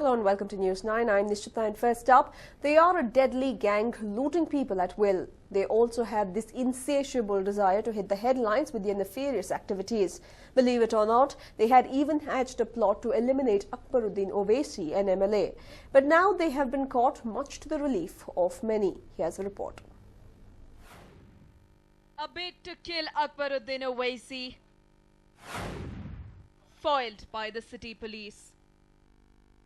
Hello and welcome to News 9. I'm Nishita, and first up, they are a deadly gang looting people at will. They also have this insatiable desire to hit the headlines with their nefarious activities. Believe it or not, they had even hatched a plot to eliminate Akbaruddin Owaisi, an MLA. But now they have been caught, much to the relief of many. Here's a report. A bid to kill Akbaruddin Owaisi, foiled by the city police.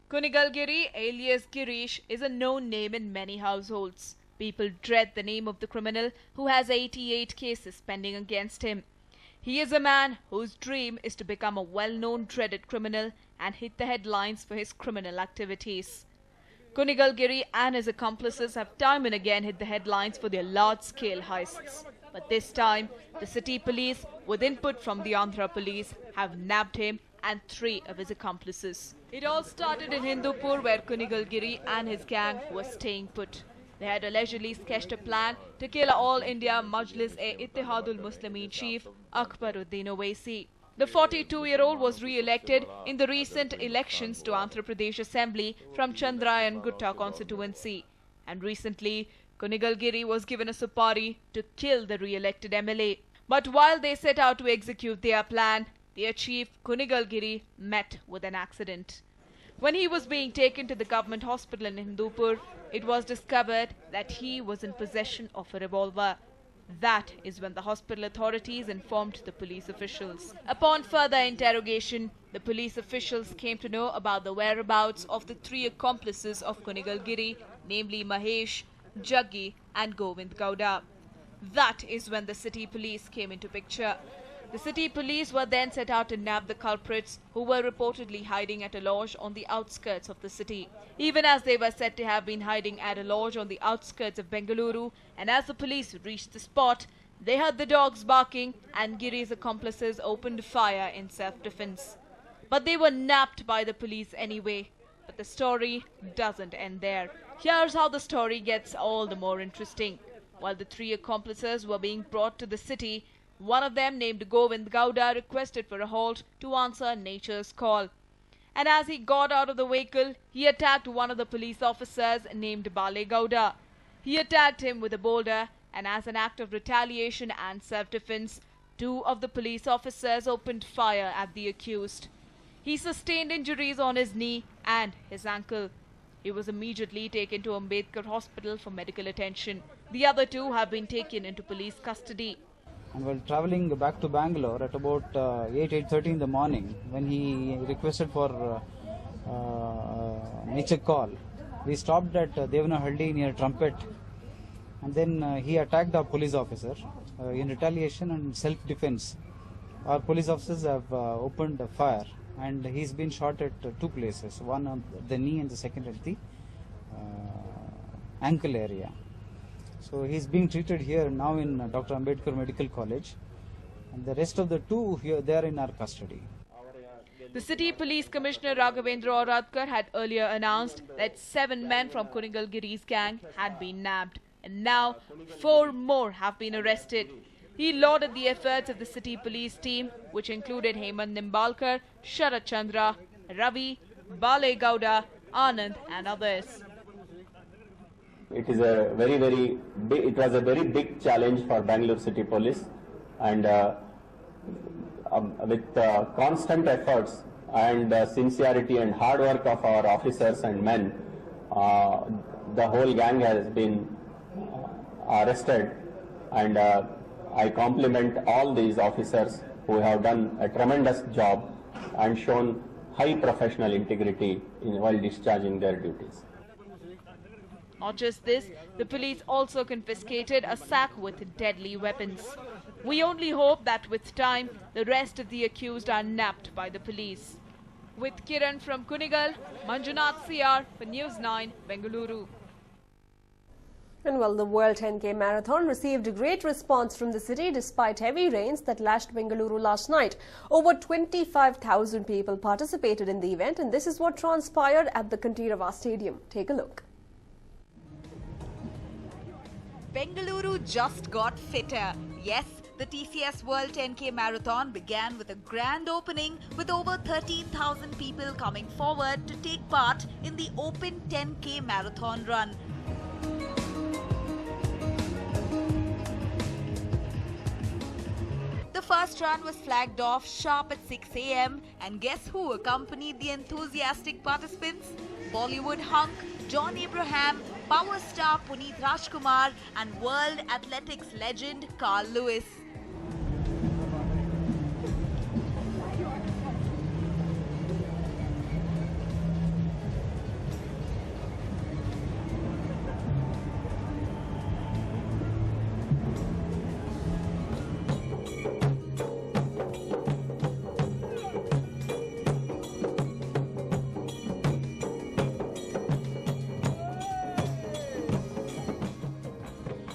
Kunigalgiri, alias Girish, is a known name in many households. People dread the name of the criminal who has 88 cases pending against him. He is a man whose dream is to become a well-known dreaded criminal and hit the headlines for his criminal activities. Kunigalgiri and his accomplices have time and again hit the headlines for their large-scale heists. But this time, the city police, with input from the Andhra police, have nabbed him and 3 of his accomplices. It all started in Hindupur, where Kunigalgiri and his gang were staying put. They had allegedly sketched a plan to kill All India Majlis-e-Ittihadul Muslimin chief Akbaruddin Owaisi. The 42-year-old was re-elected in the recent elections to Andhra Pradesh Assembly from Chandrayan Gutta constituency. And recently, Kunigalgiri was given a supari to kill the re-elected MLA. But while they set out to execute their plan, their chief, Kunigalgiri, met with an accident. When he was being taken to the government hospital in Hindupur, it was discovered that he was in possession of a revolver. That is when the hospital authorities informed the police officials. Upon further interrogation, the police officials came to know about the whereabouts of the 3 accomplices of Kunigalgiri, namely Mahesh, Jaggi and Govind Gowda. That is when the city police came into picture. The city police were then set out to nab the culprits, who were reportedly hiding at a lodge on the outskirts of the city. Even as they were said to have been hiding at a lodge on the outskirts of Bengaluru, and as the police reached the spot, they heard the dogs barking and Giri's accomplices opened fire in self-defense. But they were nabbed by the police anyway. But the story doesn't end there. Here's how the story gets all the more interesting. While the 3 accomplices were being brought to the city, one of them, named Govind Gowda, requested for a halt to answer nature's call. And as he got out of the vehicle, he attacked one of the police officers named Bale Gowda. He attacked him with a boulder, and as an act of retaliation and self-defense, 2 of the police officers opened fire at the accused. He sustained injuries on his knee and his ankle. He was immediately taken to Ambedkar Hospital for medical attention. The other 2 have been taken into police custody. And while travelling back to Bangalore at about 8:30 in the morning, when he requested for nature call, we stopped at Devanahalli near Trumpet, and then he attacked our police officer in retaliation and self-defense. Our police officers have opened fire, and he's been shot at 2 places, one on the knee and the second at the ankle area. So he's being treated here now in Dr. Ambedkar Medical College, and the rest of the 2 here, they are in our custody. The City Police Commissioner Raghavendra Auradkar had earlier announced that 7 men from Kunigalgiri's gang had been nabbed, and now 4 more have been arrested. He lauded the efforts of the City Police team, which included Hemant Nimbalkar, Sharat Chandra, Ravi, Bale Gowda, Anand and others. It is a it was a very big challenge for Bangalore City Police, and with constant efforts and sincerity and hard work of our officers and men, the whole gang has been arrested, and I compliment all these officers who have done a tremendous job and shown high professional integrity while discharging their duties. Not just this, the police also confiscated a sack with deadly weapons. We only hope that with time, the rest of the accused are nabbed by the police. With Kiran from Kunigal, Manjunath CR for News 9, Bengaluru. And well, the World 10K Marathon received a great response from the city despite heavy rains that lashed Bengaluru last night. Over 25,000 people participated in the event, and this is what transpired at the Kanteerava Stadium. Take a look. Bengaluru just got fitter. Yes, The TCS World 10K Marathon began with a grand opening with over 13,000 people coming forward to take part in the Open 10K Marathon run. The first run was flagged off sharp at 6 a.m. and guess who accompanied the enthusiastic participants? Bollywood hunk John Abraham, power star Puneeth Rajkumar and world athletics legend Carl Lewis.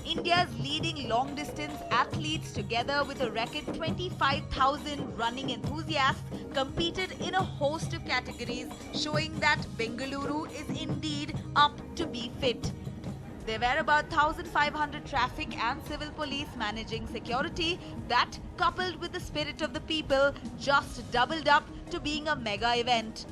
India's leading long-distance athletes, together with a record 25,000 running enthusiasts, competed in a host of categories, showing that Bengaluru is indeed up to be fit. There were about 1,500 traffic and civil police managing security. That, coupled with the spirit of the people, just doubled up to being a mega event.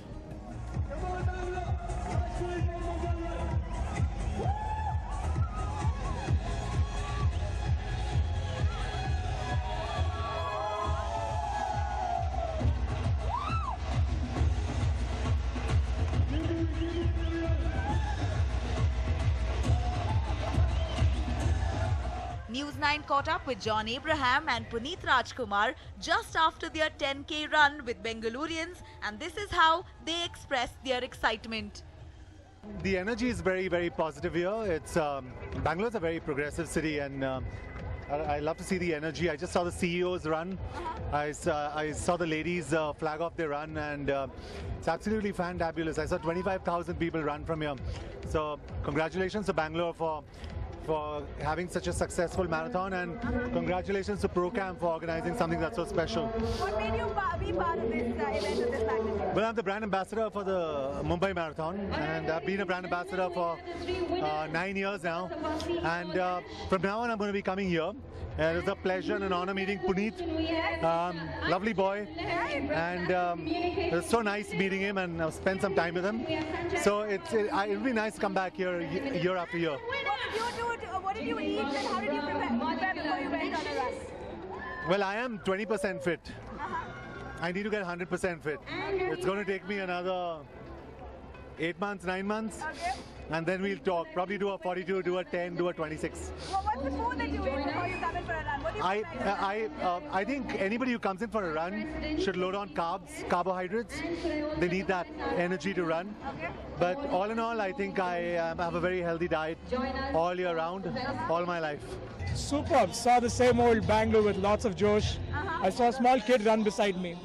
News 9 caught up with John Abraham and Puneeth Rajkumar just after their 10K run with Bengalurians, and this is how they expressed their excitement. The energy is very, very positive here. It's Bangalore is a very progressive city, and I love to see the energy. I just saw the CEOs run. I saw the ladies flag off their run, and it's absolutely fantabulous. I saw 25,000 people run from here. So congratulations to Bangalore for having such a successful marathon, and congratulations to ProCam for organizing something that's so special. What made you be part of this event of this magnitude? Well, I'm the brand ambassador for the Mumbai Marathon, and I've been a brand ambassador for 9 years now. And from now on, I'm going to be coming here. And it was a pleasure and an honor meeting Puneeth. Lovely boy. And it was so nice meeting him, and I've spent some time with him. So it'll be nice to come back here year after year. What did you eat and how did you prepare before you went on a run? Well, I am 20% fit. I need to get 100% fit. It's going to take me another 8 months, 9 months. Okay. And then we'll talk. Probably do a 42, do a 10, do a 26. Well, what's the food that you eat before you come in for a run? What do you I think anybody who comes in for a run should load on carbs, carbohydrates. They need that energy to run. Okay. But all in all, I think I have a very healthy diet all year round, all my life. Superb. Saw the same old Bangalore with lots of josh. I saw a small kid run beside me.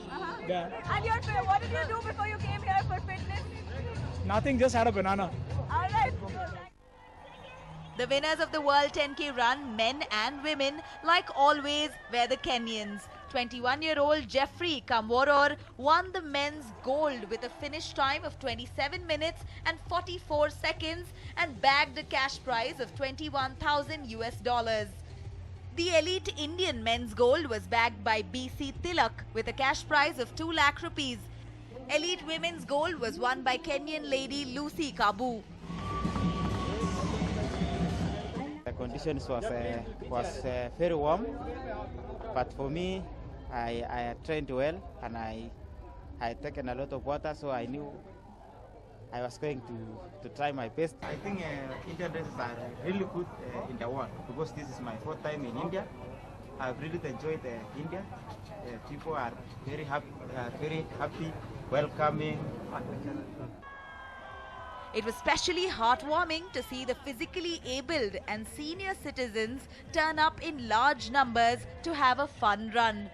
Yeah. And what did you do before you came here for fitness? Nothing, just had a banana. All right. The winners of the World 10K run, men and women, like always, were the Kenyans. 21-year-old Jeffrey Kamworor won the men's gold with a finish time of 27 minutes and 44 seconds and bagged a cash prize of $21,000. The elite Indian men's gold was bagged by BC Tilak with a cash prize of 2 lakh rupees. Elite women's gold was won by Kenyan lady Lucy Kabu. The conditions was very warm, but for me, I trained well and I had taken a lot of water, so I knew I was going to try my best. I think Indian races are really good in the world because this is my 4th time in India. I've really enjoyed India. People are very happy, welcoming. It was especially heartwarming to see the physically abled and senior citizens turn up in large numbers to have a fun run.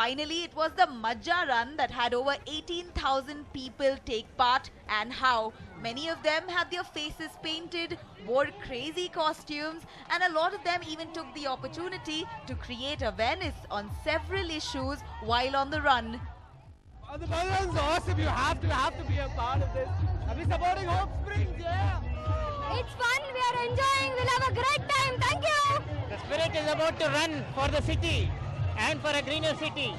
Finally, it was the Majja Run that had over 18,000 people take part, and how many of them had their faces painted, wore crazy costumes, and a lot of them even took the opportunity to create awareness on several issues while on the run. Oh, the Majja is awesome. You have to be a part of this. I'll be supporting Hope Springs, yeah. It's fun, we are enjoying, we'll have a great time, thank you! The spirit is about to run for the city and for a greener city.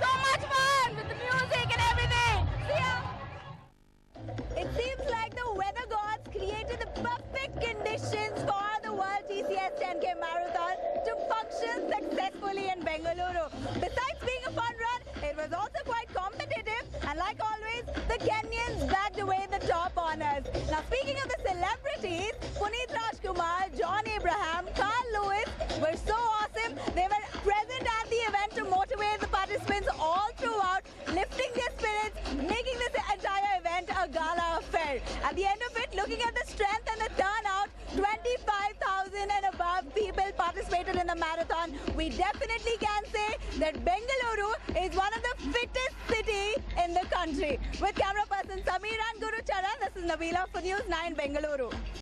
So much fun with the music and everything! See ya! It seems like the weather gods created the perfect conditions for the World TCS 10K Marathon to function successfully in Bengaluru. Besides being a fun run, it was also quite competitive, and like always, the Kenyans bagged away the top honors. Now, speaking of the celebrities, Puneet Rajkumar, John Abraham, Carl Lewis were so awesome. They were present at the event to motivate the participants all throughout, lifting their spirits, making this entire event a gala affair. At the end of it, looking at the strength and the turnout, 25,000 and above people participated in the marathon. We definitely can say that Bengaluru is one of the fittest cities in the country. With camera person Samir and Guru Charan, this is Nabila for News 9 Bengaluru.